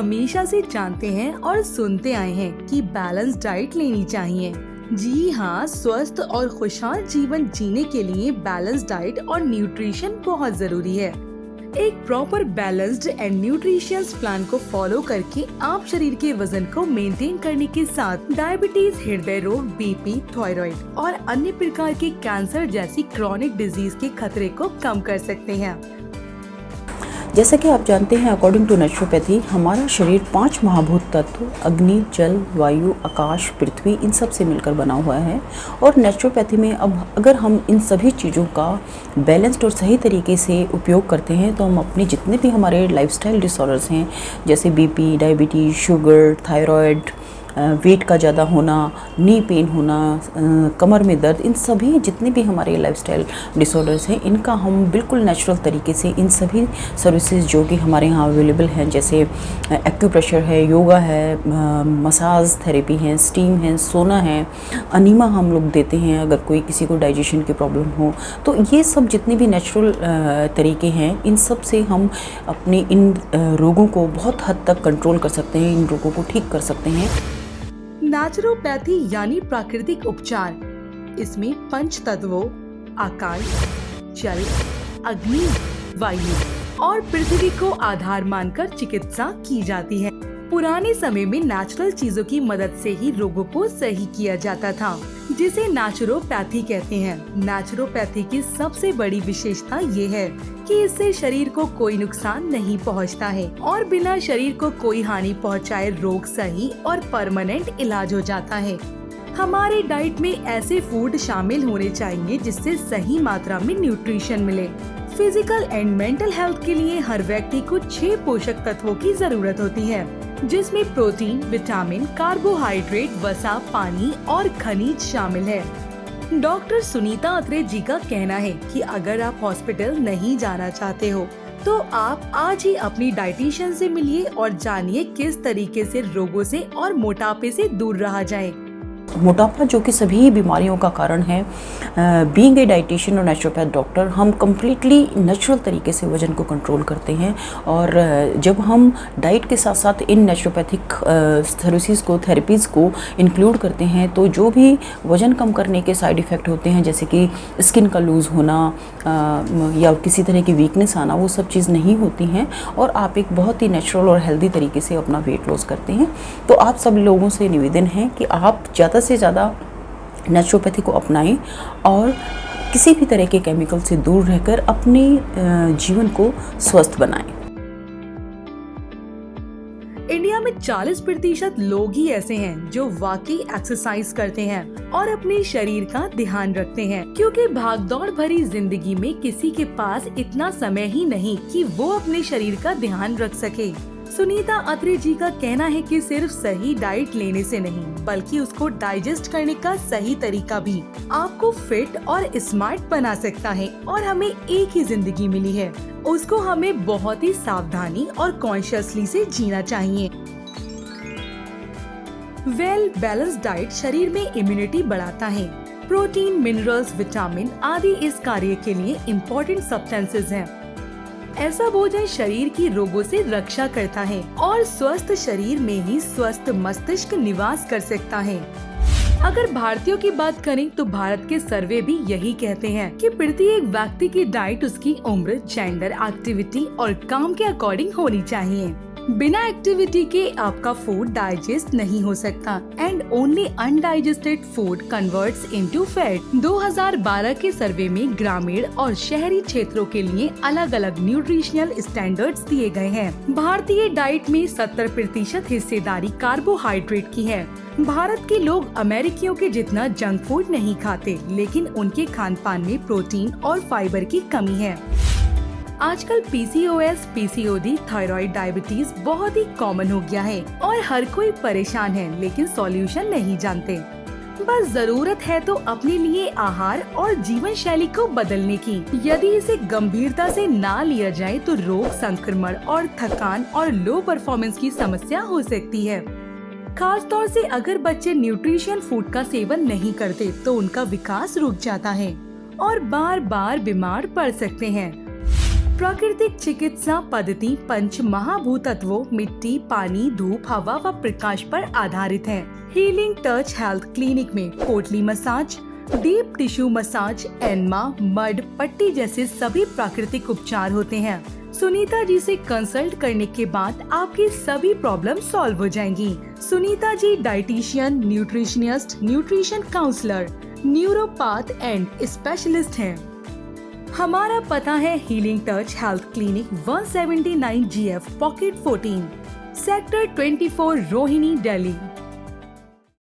हमेशा से जानते हैं और सुनते आए हैं कि बैलेंस डाइट लेनी चाहिए। जी हाँ, स्वस्थ और खुशहाल जीवन जीने के लिए बैलेंस डाइट और न्यूट्रिशन बहुत जरूरी है। एक proper balanced and nutritious plan को फॉलो करके आप शरीर के वजन को मेंटेन करने के साथ डायबिटीज, हृदय रोग, बीपी, थायराइड और अन्य प्रकार के कैंसर जैसी क्रॉनिक डिजीज के खतरे को कम कर सकते हैं। जैसा कि आप जानते हैं, अकॉर्डिंग टू नेचुरोपैथी हमारा शरीर 5 महाभूत तत्व अग्नि, जल, वायु, आकाश, पृथ्वी इन सब से मिलकर बना हुआ है। और नेचुरोपैथी में अब अगर हम इन सभी चीज़ों का बैलेंस्ड और सही तरीके से उपयोग करते हैं तो हम अपने जितने भी हमारे लाइफस्टाइल डिसऑर्डर्स हैं, जैसे BP, diabetes, sugar, thyroid, weight का ज़्यादा होना, नी पेन होना, कमर में दर्द, इन सभी जितने भी हमारे लाइफस्टाइल डिसऑर्डर्स हैं इनका हम बिल्कुल नेचुरल तरीके से इन सभी सर्विसेज जो कि हमारे यहाँ अवेलेबल हैं, जैसे एक्यूप्रेशर है, योगा है, मसाज थेरेपी है, स्टीम है, सोना है, अनीमा हम लोग देते हैं अगर कोई किसी को डाइजेशन की प्रॉब्लम हो। तो ये सब जितने भी नेचुरल तरीके हैं इन सब से हम अपने इन रोगों को बहुत हद तक कंट्रोल कर सकते हैं, इन रोगों को ठीक कर सकते हैं। नेचुरोपैथी यानी प्राकृतिक उपचार, इसमें पंच तत्वों आकाश, जल, अग्नि, वायु और पृथ्वी को आधार मानकर चिकित्सा की जाती है। पुराने समय में नेचुरल चीजों की मदद से ही रोगों को सही किया जाता था, जिसे नेचुरोपैथी कहते हैं। नेचुरोपैथी की सबसे बड़ी विशेषता ये है कि इससे शरीर को कोई नुकसान नहीं पहुंचता है और बिना शरीर को कोई हानि पहुंचाए रोग सही और परमानेंट इलाज हो जाता है। हमारे डाइट में ऐसे फूड शामिल होने चाहिए जिससे सही मात्रा में न्यूट्रिशन मिले। फिजिकल एंड मेंटल हेल्थ के लिए हर व्यक्ति को 6 पोषक तत्वों की जरूरत होती है, जिसमें प्रोटीन, विटामिन, कार्बोहाइड्रेट, वसा, पानी और खनिज शामिल है। डॉक्टर सुनीता अत्रे जी का कहना है कि अगर आप हॉस्पिटल नहीं जाना चाहते हो तो आप आज ही अपनी डाइटिशियन से मिलिए और जानिए किस तरीके से रोगों से और मोटापे से दूर रहा जाए। मोटापा जो कि सभी बीमारियों का कारण है, बीइंग ए डाइटिशियन और नेचुरोपैथ डॉक्टर हम कम्प्लीटली नेचुरल तरीके से वज़न को कंट्रोल करते हैं। और जब हम डाइट के साथ साथ इन नेचुरोपैथिक सर्विसेज को, थेरेपीज़ को इंक्लूड करते हैं तो जो भी वज़न कम करने के साइड इफ़ेक्ट होते हैं, जैसे कि स्किन का लूज़ होना या किसी तरह की वीकनेस आना, वो सब चीज़ नहीं होती हैं और आप एक बहुत ही नेचुरल और हेल्दी तरीके से अपना वेट लॉस करते हैं। तो आप सब लोगों से निवेदन है कि आप ज़्यादा से ज़्यादा नेचुरोपैथी को अपनाएं और किसी भी तरह के केमिकल से दूर रहकर अपने जीवन को स्वस्थ बनाएं। इंडिया में 40% लोग ही ऐसे हैं जो वाकई एक्सरसाइज करते हैं और अपने शरीर का ध्यान रखते हैं, क्योंकि भागदौड़ भरी जिंदगी में किसी के पास इतना समय ही नहीं कि वो अपने शरीर का ध्यान रख सके। सुनीता अत्रे जी का कहना है कि सिर्फ सही डाइट लेने से नहीं, बल्कि उसको डाइजेस्ट करने का सही तरीका भी आपको फिट और स्मार्ट बना सकता है। और हमें एक ही जिंदगी मिली है, उसको हमें बहुत ही सावधानी और कॉन्शियसली से जीना चाहिए। वेल बैलेंस डाइट शरीर में इम्यूनिटी बढ़ाता है। प्रोटीन, मिनरल्स, विटामिन आदि इस कार्य के लिए इम्पोर्टेंट सब्सटेंसेस हैं। ऐसा भोजन शरीर की रोगों से रक्षा करता है और स्वस्थ शरीर में ही स्वस्थ मस्तिष्क निवास कर सकता है। अगर भारतीयों की बात करें तो भारत के सर्वे भी यही कहते हैं कि प्रत्येक व्यक्ति की डाइट उसकी उम्र, जेंडर, एक्टिविटी और काम के अकॉर्डिंग होनी चाहिए। बिना एक्टिविटी के आपका फूड डाइजेस्ट नहीं हो सकता and only undigested food converts into fat. 2012 के सर्वे में ग्रामीण और शहरी क्षेत्रों के लिए अलग अलग न्यूट्रिशनल स्टैंडर्ड्स दिए गए हैं। भारतीय डाइट में 70% हिस्सेदारी कार्बोहाइड्रेट की है। भारत के लोग अमेरिकियों के जितना जंक फूड नहीं खाते, लेकिन उनके खान पान में प्रोटीन और फाइबर की कमी है। आजकल PCOS, PCOD, थायराइड, डायबिटीज बहुत ही कॉमन हो गया है और हर कोई परेशान है, लेकिन सॉल्यूशन नहीं जानते। बस जरूरत है तो अपने लिए आहार और जीवन शैली को बदलने की। यदि इसे गंभीरता से ना लिया जाए तो रोग, संक्रमण और थकान और लो परफॉर्मेंस की समस्या हो सकती है। खास तौर से अगर बच्चे न्यूट्रिशन फूड का सेवन नहीं करते तो उनका विकास रुक जाता है और बार बार बीमार पड़ सकते हैं। प्राकृतिक चिकित्सा पद्धति पंच महाभूतत्वों मिट्टी, पानी, धूप, हवा व प्रकाश पर आधारित है। हीलिंग टच हेल्थ क्लिनिक में पोटली massage, deep tissue massage, Enma, mud, पट्टी जैसे सभी प्राकृतिक उपचार होते हैं। सुनीता जी से कंसल्ट करने के बाद आपकी सभी प्रॉब्लम सॉल्व हो जाएंगी। Sunita ji dietician, nutritionist, nutrition counsellor, neuropath and specialist हैं। हमारा पता है healing touch health clinic 179 GF pocket 14 sector 24 Rohini, Delhi.